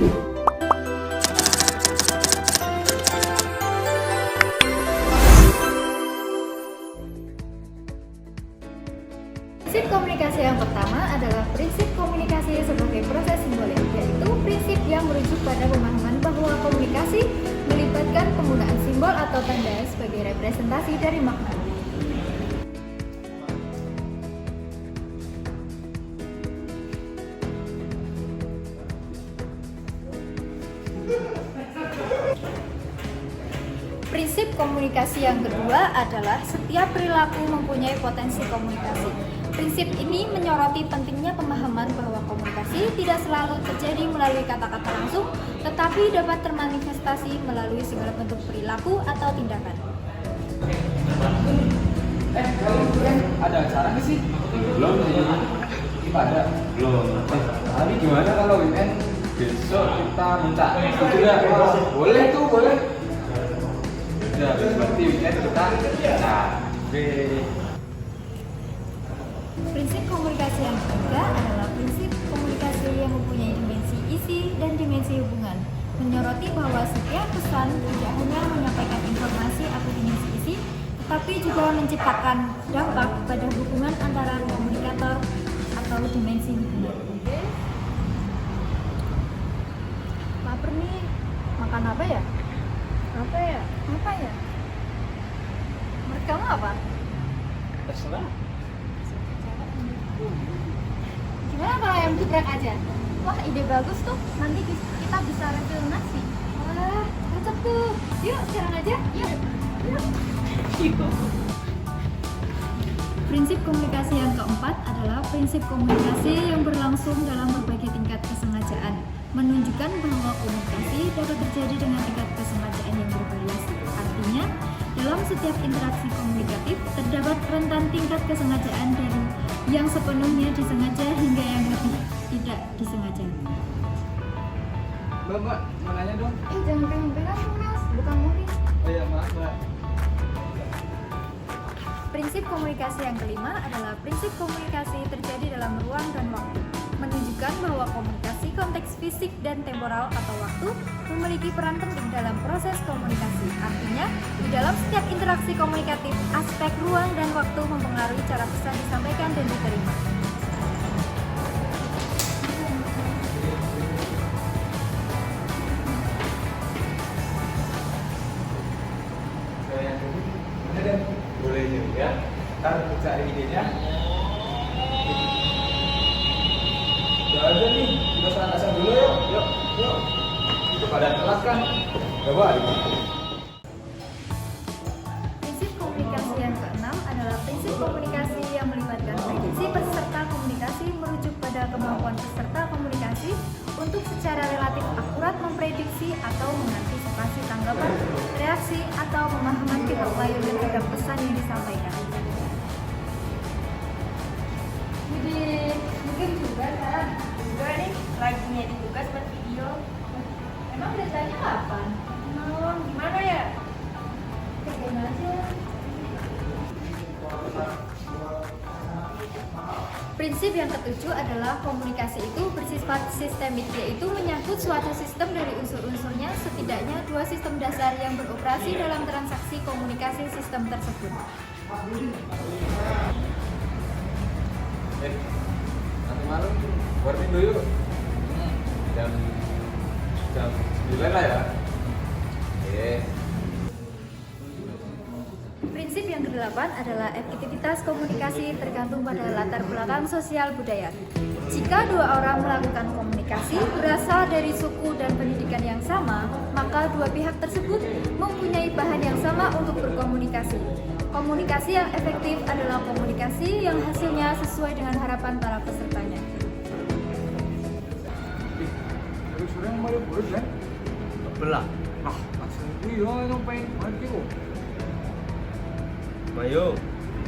Prinsip komunikasi yang pertama adalah prinsip komunikasi sebagai proses simbolik, yaitu prinsip yang merujuk pada pemahaman bahwa komunikasi melibatkan penggunaan simbol atau tanda sebagai representasi dari makna. Prinsip komunikasi yang kedua adalah setiap perilaku mempunyai potensi komunikasi. Prinsip ini menyoroti pentingnya pemahaman bahwa komunikasi tidak selalu terjadi melalui kata-kata langsung, tetapi dapat termanifestasi melalui segala bentuk perilaku atau tindakan. Ada acara nggak sih? Belum. Ada? Belum. Tapi gimana kalau weekend besok kita minta itu ya? Boleh tuh, boleh. Ya, seperti weekend kita Prinsip komunikasi yang ketiga adalah prinsip komunikasi yang mempunyai dimensi isi dan dimensi hubungan, menyoroti bahwa setiap pesan tidak hanya menyampaikan informasi atau dimensi isi, tetapi juga menciptakan dampak pada hubungan antara komunikator atau dimensi hubungan. Laper nih, makan apa ya? Apa ya? Menurut kamu apa? terserah. Gimana kalau ayam geprek aja? Wah, ide bagus tuh. Nanti kita bisa refill nasi. Wah, cocok tuh. Yuk, sekarang aja. Yuk. Prinsip komunikasi yang keempat adalah prinsip komunikasi yang berlangsung dalam berbagai tingkat kesengajaan, menunjukkan bahwa komunikasi dapat terjadi dengan tingkat kesengajaan yang bervariasi. Artinya, dalam setiap interaksi komunikatif terdapat rentan tingkat kesengajaan dari yang sepenuhnya disengaja hingga yang lebih tidak disengaja. Mbak, mau nanya dong? Jangan pegang-pegang Mas, bukan murid. Oh iya, maaf Mbak. Prinsip komunikasi yang kelima adalah prinsip komunikasi terjadi dalam ruang dan waktu, menunjukkan bahwa komunikasi konteks fisik dan temporal atau waktu memiliki peran penting dalam proses komunikasi. Artinya, di dalam setiap interaksi komunikatif, aspek ruang dan waktu mempengaruhi cara pesan disampaikan dan diterima. Boleh juga. Ntar cari idenya. Udah ada nih, kita sana dulu yuk. Yuk. Itu pada telat kan? Coba. Prinsip komunikasi yang keenam adalah prinsip komunikasi yang melibatkan prediksi peserta komunikasi merujuk pada kemampuan peserta komunikasi untuk secara relatif akurat memprediksi atau mengantisipasi tanggapan, reaksi, atau pemahaman pihak lain terhadap pesan yang disampaikan. Jadi mungkin juga kan nih lagi nyari tugas buat video. Emang deadline-nya kapan? Gimana ya? Kerjain aja. Prinsip yang ketujuh adalah komunikasi itu bersifat sistemik, yaitu menyangkut suatu sistem dari unsur-unsurnya, setidaknya dua sistem dasar yang beroperasi dalam transaksi komunikasi sistem tersebut. Nanti malam warning dulu yuk. Jam 9 lah ya. Oke. Prinsip yang kedelapan adalah efektivitas komunikasi tergantung pada latar belakang sosial budaya. Jika dua orang melakukan komunikasi berasal dari suku dan pendidikan yang sama, maka dua pihak tersebut mempunyai bahan yang sama untuk berkomunikasi. Komunikasi yang efektif adalah komunikasi yang hasilnya sesuai dengan harapan para pesertanya. Terus orang mau boleh kan? Belah. Langsung iya yang pengen mati kok. Mayo.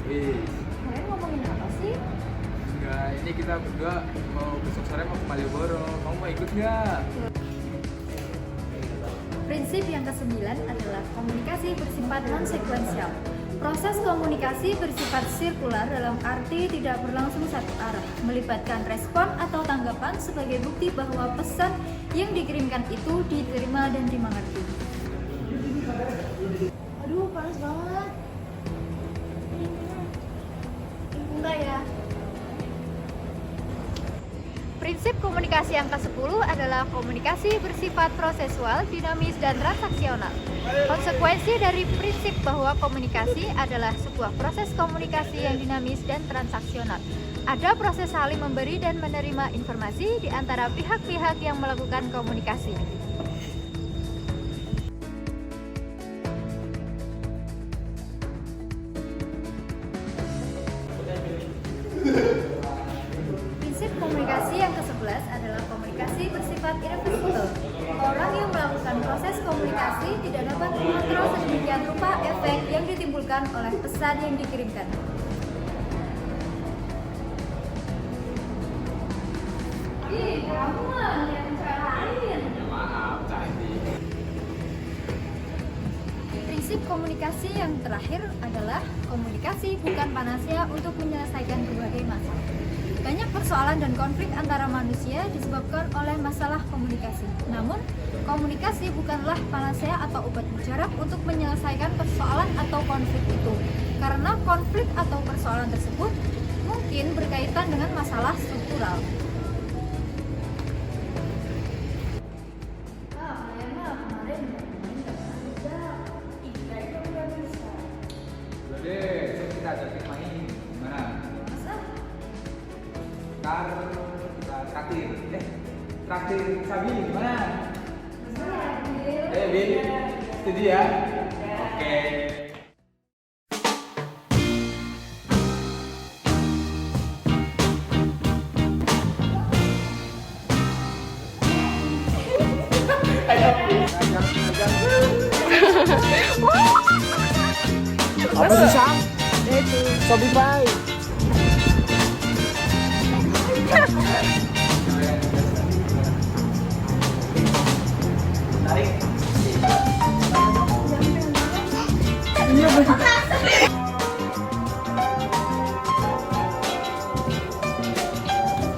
Kalian ngomongin apa sih? Enggak, ini kita berdua mau besok sore mau ke Malioboro. Kamu mau ikut nggak? Prinsip yang kesembilan adalah komunikasi bersifat non-sekuensial. Proses komunikasi bersifat sirkular dalam arti tidak berlangsung satu arah, melibatkan respon atau tanggapan sebagai bukti bahwa pesan yang dikirimkan itu diterima dan dimengerti. Aduh, panas banget. Enggak ya. Prinsip komunikasi yang ke-10 adalah komunikasi bersifat prosesual, dinamis, dan transaksional. Konsekuensi dari prinsip bahwa komunikasi adalah sebuah proses komunikasi yang dinamis dan transaksional. Ada proses saling memberi dan menerima informasi di antara pihak-pihak yang melakukan komunikasi. Prinsip komunikasi yang ke-11 adalah komunikasi bersifat irreversible. Orang yang melakukan proses komunikasi tidak dapat mengontrol sedemikian rupa efek yang ditimbulkan oleh pesan yang dikirimkan. Ih, kamu mah yang cewek lain. Maaf, cantik. Prinsip komunikasi yang terakhir adalah komunikasi bukan panacea untuk menyelesaikan berbagai masalah. Banyak persoalan dan konflik antara manusia disebabkan oleh masalah komunikasi. Namun, komunikasi bukanlah panacea atau obat mujarab untuk menyelesaikan persoalan atau konflik itu. Karena konflik atau persoalan tersebut mungkin berkaitan dengan masalah struktural. Jadi, kita ajak main gimana? Traktir Sabi gimana? Bin, setuju ya? Oke. Apa sih Sam? Itu Shopify. Tarik.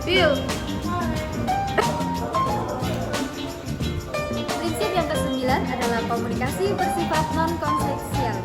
Bill. Prinsip yang ke-9 adalah komunikasi bersifat non-konfliksial.